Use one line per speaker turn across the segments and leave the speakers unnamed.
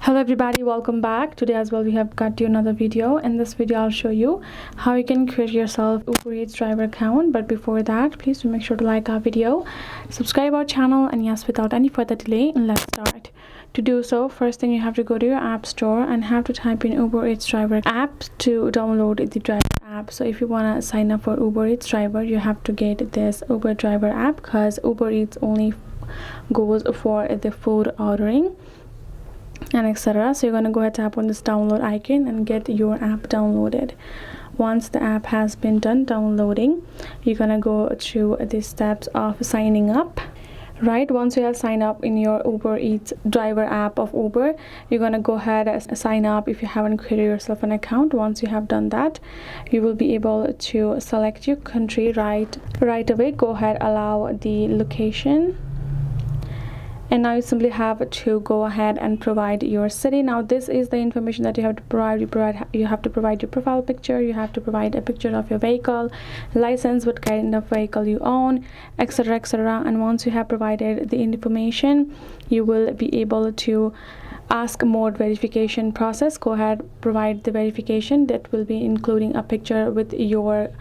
Hello everybody, welcome back. Today as well we have got you another video. In this video I'll show you how you can create yourself Uber Eats driver account. But before that, please do make sure to like our video, subscribe our channel, and yes, without any further delay, let's start. To do so, first thing, you have to go to your app store and have to type in Uber Eats driver app to download the driver app. So if you want to sign up for Uber Eats driver, you have to get this Uber driver app, because Uber Eats only goes for the food ordering and etc. So you're going to go ahead, tap on this download icon and get your app downloaded. Once the app has been done downloading, you're going to go through the steps of signing up. Right, once you have signed up in your Uber Eats driver app of Uber, you're going to go ahead and sign up if you haven't created yourself an account. Once you have done that, you will be able to select your country right away. Go ahead, allow the location, and now you simply have to go ahead and provide your city. Now this is the information that you have to provide. You have to provide your profile picture, you have to provide a picture of your vehicle, license, what kind of vehicle you own, etc, etc. And once you have provided the information, you will be able to ask more verification process. Go ahead, provide the verification. That will be including a picture with your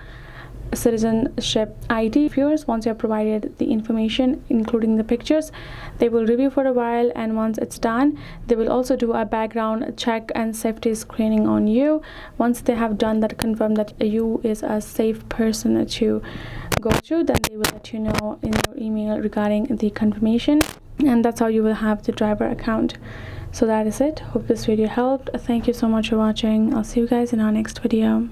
citizenship ID of yours. Once you have provided the information including the pictures, they will review for a while, and once it's done, they will also do a background check and safety screening on you. Once they have done that, confirm that you is a safe person to go through, then they will let you know in your email regarding the confirmation, and that's how you will have the driver account. So that is it. Hope this video helped. Thank you so much for watching. I'll see you guys in our next video.